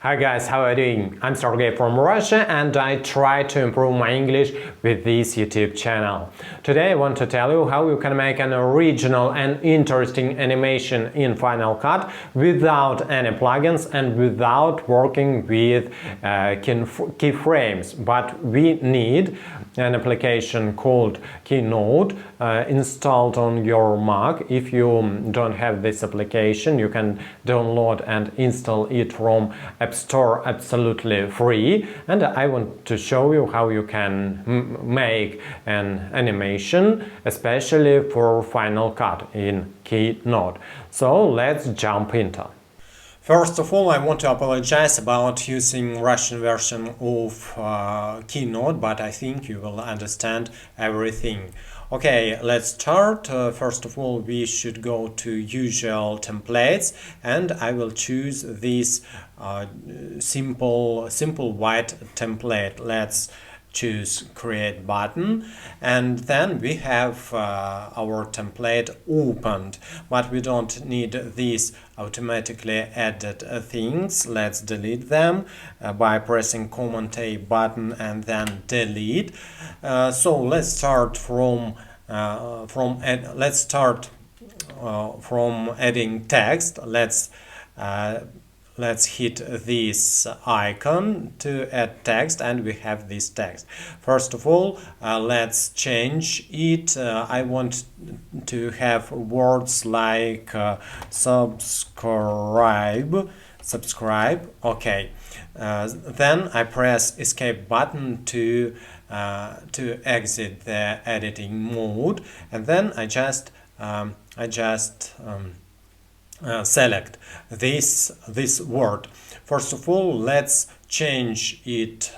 Hi guys, how are you doing? I'm Sergey from Russia and I try to improve my English with this YouTube channel. Today I want to tell you how you can make an original and interesting animation in Final Cut without any plugins and without working with keyframes. But we need an application called Keynote installed on your Mac. If you don't have this application, you can download and install it from App Store absolutely free, and I want to show you how you can make an animation especially for Final Cut in Keynote. So let's jump into. First of all, I want to apologize about using Russian version of Keynote, but I think you will understand everything. Okay, let's start. First of all, we should go to usual templates, and I will choose this simple white template. Let's choose create button, and then we have our template opened, but we don't need these automatically added things. Let's delete them by pressing Command A button and then delete. So let's start from adding text. Let's hit this icon to add text, and we have this text. First of all, let's change it. I want to have words like subscribe. Okay. Then I press Escape button to exit the editing mode, and then I just select this word. First of all, let's change it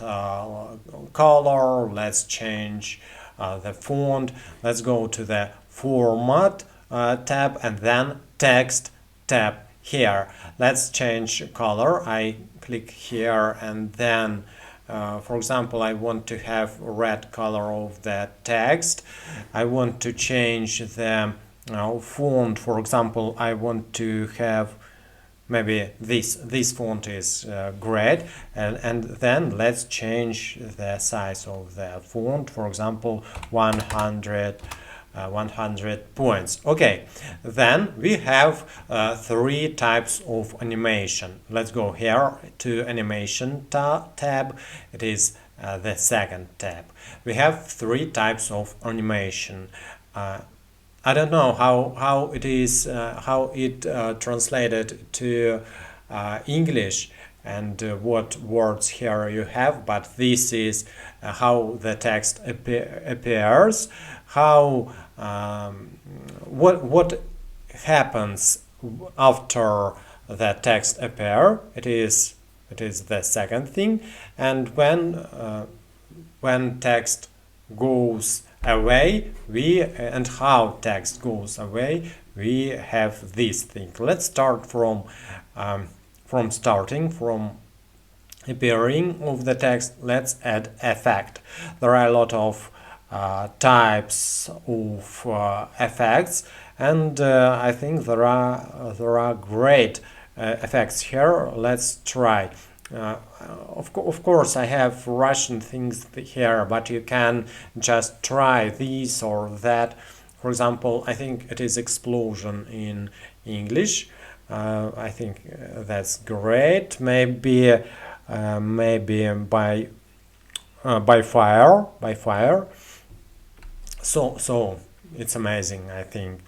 color. Let's change the font. Let's go to the Format tab and then Text tab here. Let's change color. I click here and then for example, I want to have red color of the text. I want to change the font. For example, I want to have maybe this font is great, and then let's change the size of the font. For example, 100 points. Okay, then we have three types of animation. Let's go here to animation tab. It is the second tab. We have three types of animation. I don't know how it translated to English and what words here you have, but this is how the text appears. How what happens after the text appear? It is the second thing, and when text goes away, and how text goes away, we have this thing. Let's start from appearing of the text. Let's add effect. There are a lot of types of effects, and I think there are great effects here. Let's try. Of course, I have Russian things here, but you can just try this or that. For example, I think it is explosion in English. I think that's great. Maybe by fire. So it's amazing, I think.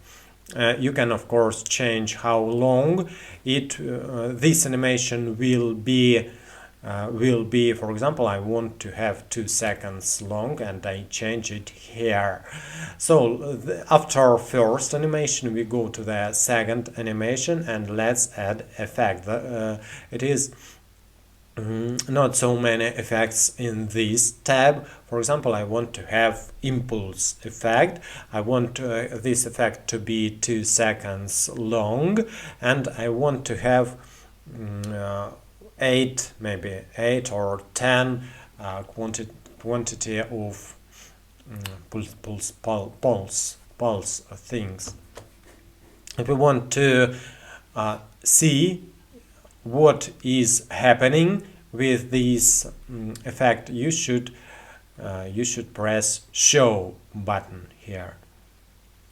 You can of course change how long this animation will be. For example, I want to have 2 seconds long, and I change it here. So after first animation, we go to the second animation, and let's add effect. It is not so many effects in this tab. For example, I want to have impulse effect. I want this effect to be 2 seconds long, and I want to have 8 or 10 quantity of pulse things. If we want to see what is happening with this effect, you should press show button here.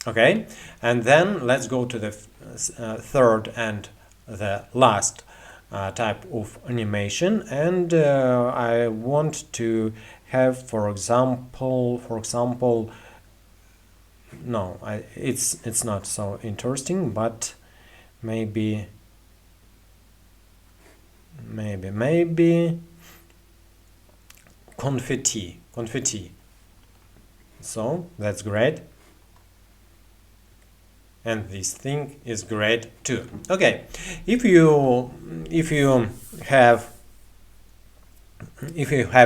Okay, and then let's go to the third and the last type of animation, and I want to have, for example, no, it's not so interesting, but maybe confetti. So that's great, and this thing is great too. Okay, if you have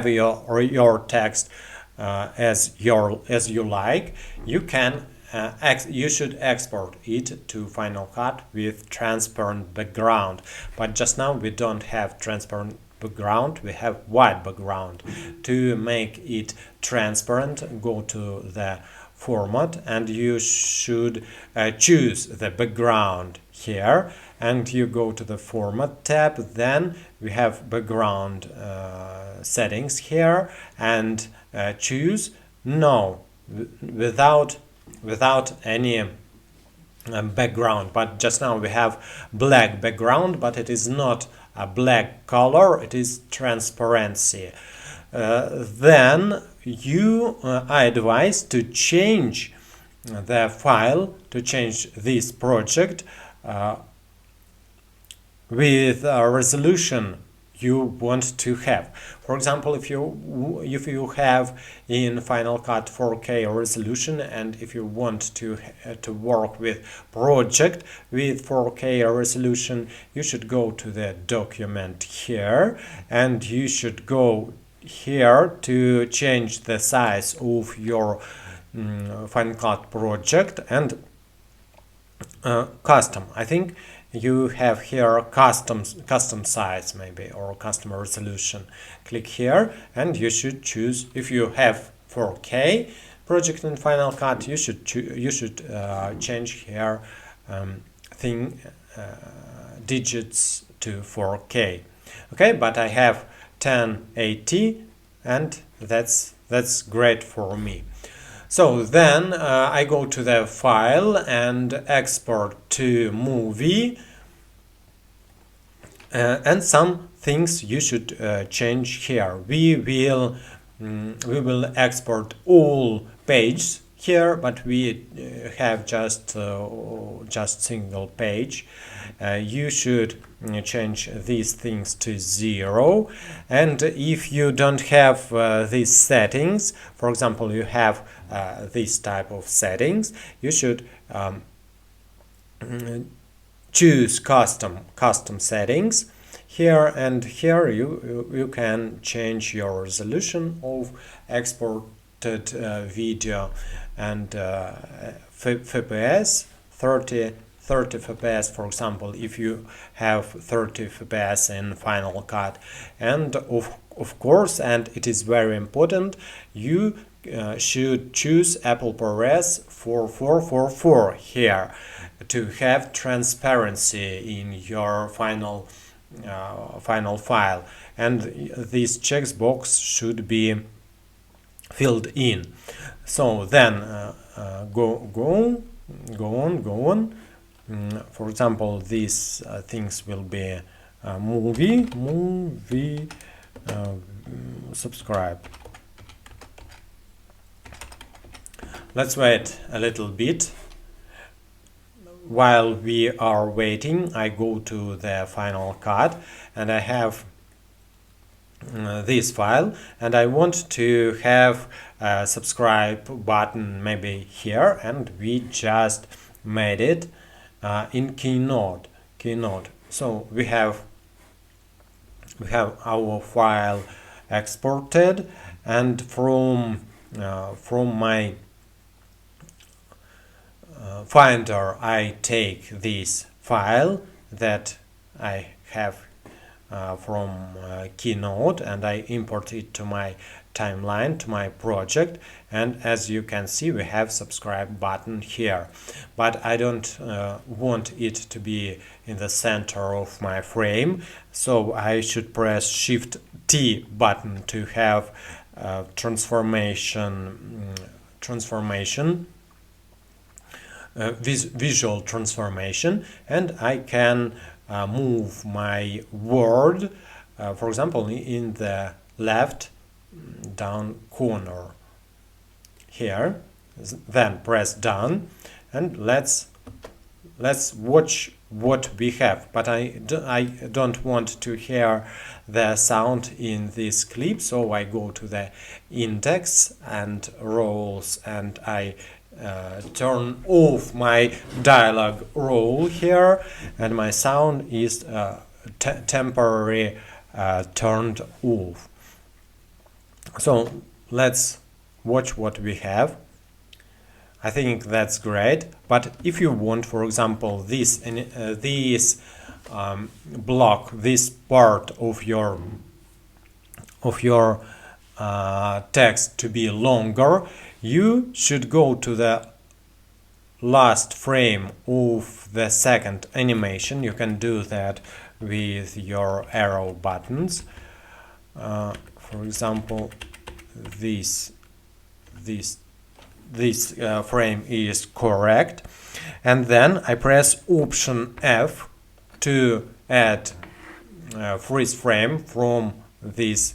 your text as you like, you can you should export it to Final Cut with transparent background. But just now we don't have transparent background, we have white background. To make it transparent, go to the format and you should choose the background here, and you go to the format tab. Then we have background settings here, and choose no without any background. But just now we have black background, but it is not a black color, it is transparency. Then I advise to change the file, to change this project with a resolution you want to have. For example, if you have in Final Cut 4K resolution, and if you want to work with project with 4K resolution, you should go to the document here, and you should go here to change the size of your Final Cut project, and custom. I think you have here custom size maybe, or custom resolution. Click here and you should choose. If you have 4K project in Final Cut, you should change here digits to 4K. Okay, but I have 1080 and that's great for me. So then I go to the file and export to movie, and some things you should change here. We will export all pages here, but we have just single page. You should change these things to 0, and if you don't have these settings, for example, you have this type of settings, you should choose custom settings here, and here you can change your resolution of exported video, and FPS 30 FPS, for example, if you have 30 FPS in Final Cut. And of course, and it is very important, you should choose Apple ProRes 4444 here to have transparency in your final file, and this checkbox should be filled in. So then go on. For example, these things will be movie subscribe. Let's wait a little bit. While we are waiting, I go to the Final Cut and I have this file, and I want to have a subscribe button maybe here, and we just made it in Keynote. So we have our file exported, and from my Finder I take this file that I have Keynote, and I import it to my timeline, to my project, and as you can see we have subscribe button here, but I don't want it to be in the center of my frame, so I should press Shift T button to have visual transformation, and I can move my word, for example, in the left down corner here, then press done, and let's watch what we have. But I don't want to hear the sound in this clip, so I go to the index and roles, and I turn off my dialog role here, and my sound is temporarily turned off. So let's watch what we have. I think that's great, but if you want, for example, this block, this part of your text to be longer, you should go to the last frame of the second animation. You can do that with your arrow buttons. For example, this frame is correct, and then I press Option F to add freeze frame from this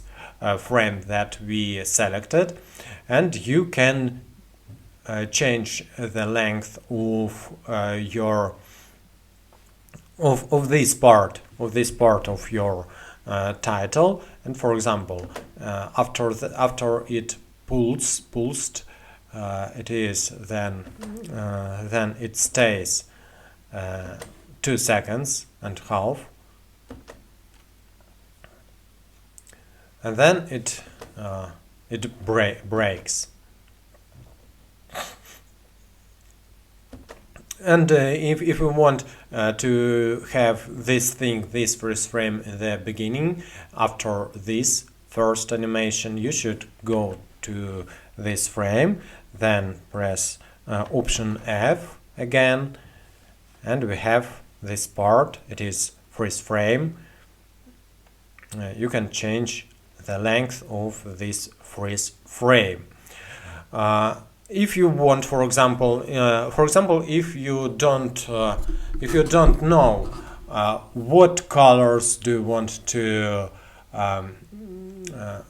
frame that we selected, and you can change the length of this part of your title. And for example, after it pulsed, it is then it stays 2 seconds and half, and then it breaks. And if we want to have this freeze frame in the beginning, after this first animation, you should go to this frame, then press Option F again, and we have this part. It is freeze frame. You can change the length of this freeze frame. If you want, for example, if you don't know what colors do you want to,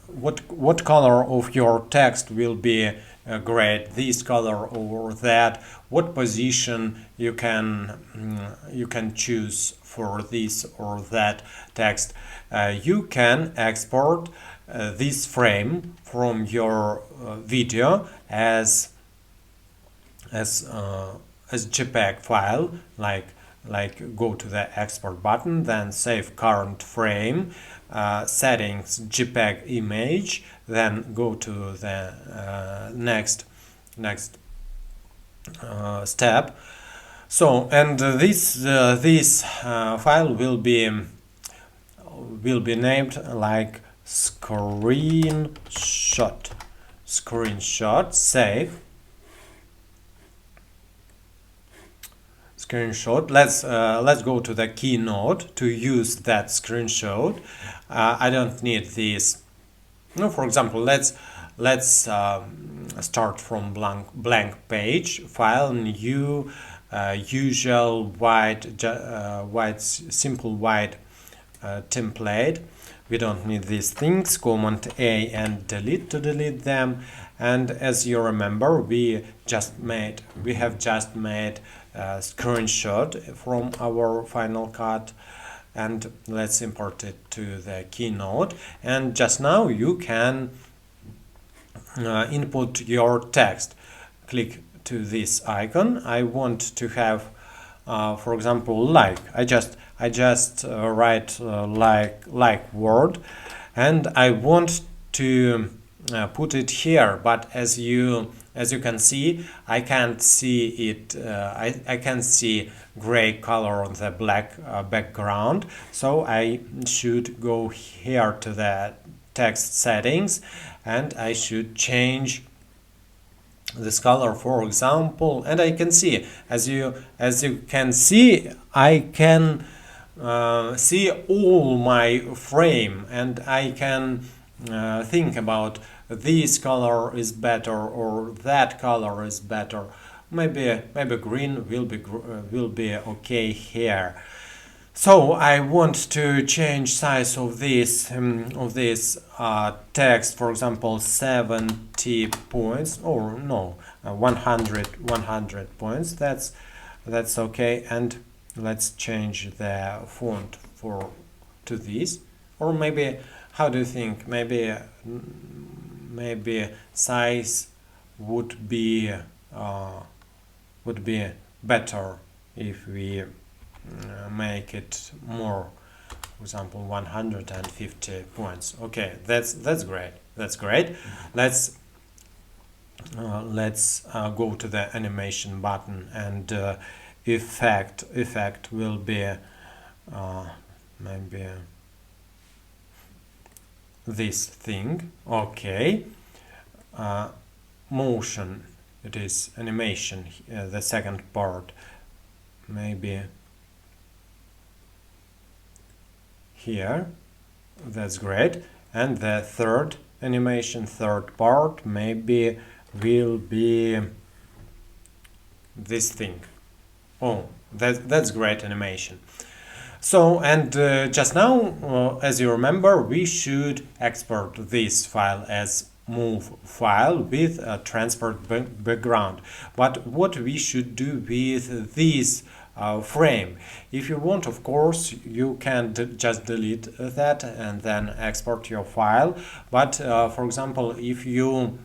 what color of your text will be great, this color or that, what position you can choose for this or that text, you can export this frame from your video as JPEG file, like go to the export button, then save current frame, settings JPEG image, then go to the next step. So, and this file will be named like screenshot, save. Screenshot. Let's go to the Keynote to use that screenshot. I don't need this. No, for example, let's start from blank page, file, new, usual simple white template. We don't need these things. Command A and delete to delete them. And as you remember, we have just made a screenshot from our Final Cut, and let's import it to the Keynote. And just now you can input your text. Click to this icon. I want to have, for example, like. I just write like word, and I want to put it here, but as you can see, I can't see it. I can see gray color on the black background, so I should go here to the text settings, and I should change this color, for example, and I can see, as you can see, I can see all my frame, and I can think about this color is better or that color is better. Maybe green will be okay here. So I want to change size of this text, for example, 70 points, or no, 100 points. That's okay. And let's change the font to this, or maybe, how do you think? Maybe size would be better if we make it more, for example, 150 points. Okay, that's great. Let's go to the animation button, and effect will be maybe this thing. Okay, motion, it is animation, the second part, maybe here. That's great. And the third animation, third part, maybe will be this thing. Oh, that's great animation. So, and just now, as you remember, we should export this file as move file with a transparent background. But what we should do with this frame? If you want, of course, you can just delete that and then export your file. But for example, if you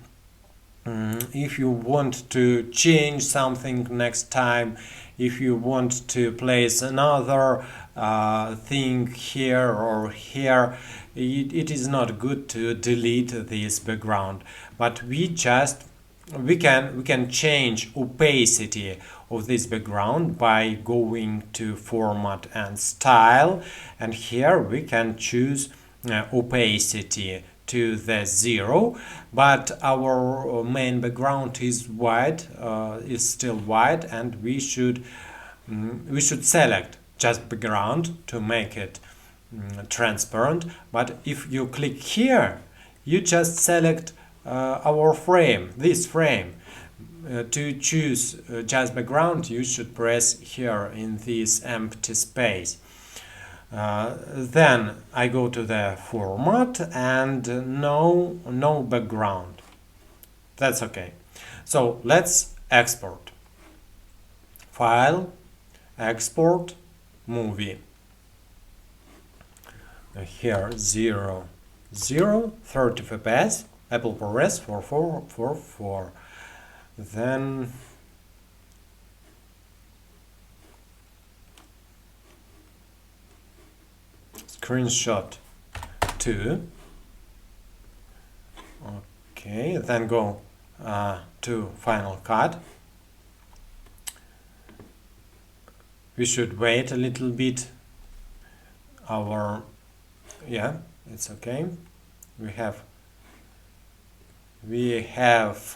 want to change something next time, if you want to place another thing here or here, it is not good to delete this background. But we can change opacity of this background by going to format and style, and here we can choose opacity to the 0, but our main background is white, is still white, and we should select just background to make it transparent. But if you click here, you just select our frame, this frame. To choose just background, you should press here in this empty space. Then I go to the format and no background. That's okay. So let's export. File, export, movie. Here 0, 0, 30 FPS, Apple ProRes 4444. Then screenshot 2. Okay, then go to Final Cut. We should wait a little bit. It's okay. We have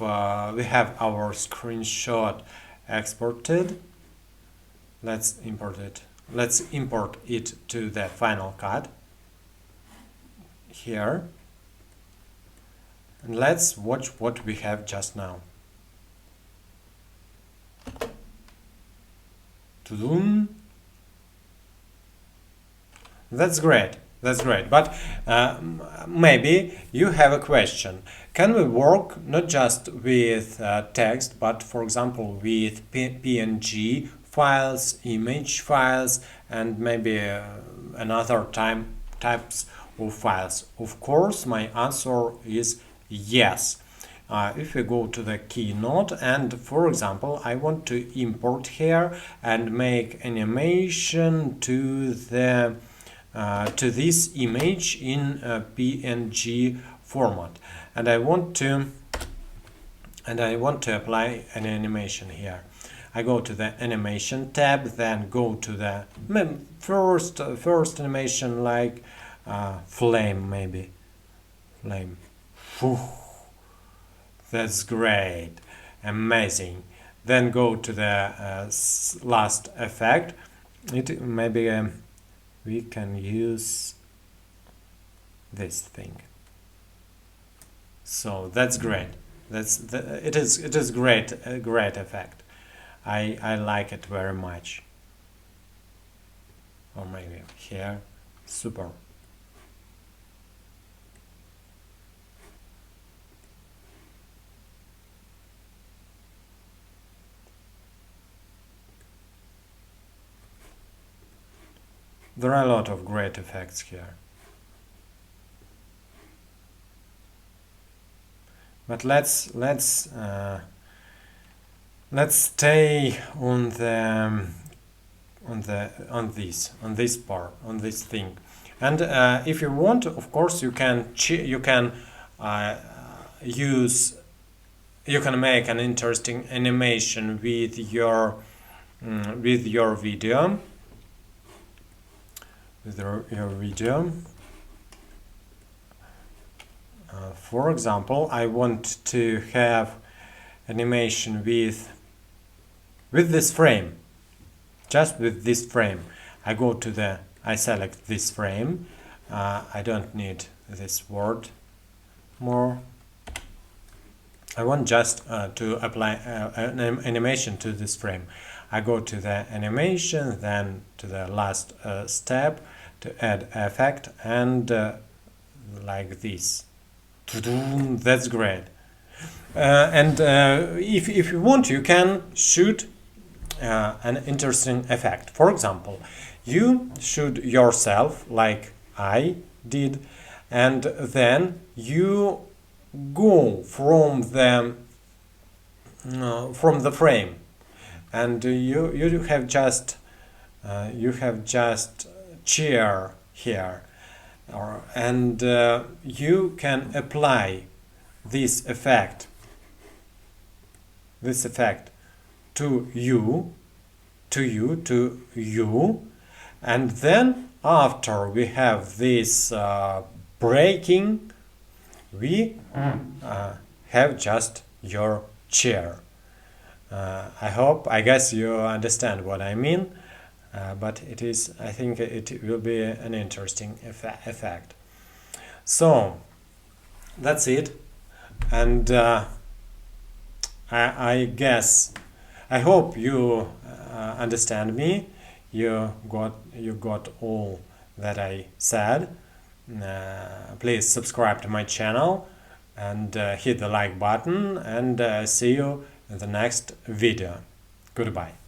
our screenshot exported. Let's import it. Let's import it to the Final Cut here, and let's watch what we have just now. That's great. But maybe you have a question. Can we work not just with text, but for example with PNG files, image files, and maybe another types of files? Of course, my answer is yes. If we go to the Keynote, and for example I want to import here and make animation to this image in PNG format, and I want to apply an animation here. I go to the animation tab, then go to the first animation, like flame, maybe flame. Whew. That's great, amazing. Then go to the last effect. Maybe we can use this thing. So that's great. It is great, a great effect. I like it very much. Or maybe here, super. There are a lot of great effects here. But let's stay on this part, on this thing. And if you want, of course, you can make an interesting animation with your video. For example, I want to have animation with this frame, just with this frame. I select this frame. I don't need this word more. I want just to apply an animation to this frame. I go to the animation, then to the last step to add effect, and like this. That's great. And if you want, you can shoot an interesting effect. For example, you shoot yourself like I did, and then you go from the frame, and you have just chair here, and you can apply this effect to you, and then after we have this breaking, we have just your chair. I guess you understand what I mean, but I think it will be an interesting effect. So that's it, and I hope you understand me. You got all that I said. Please subscribe to my channel and hit the like button, and see you in the next video. Goodbye.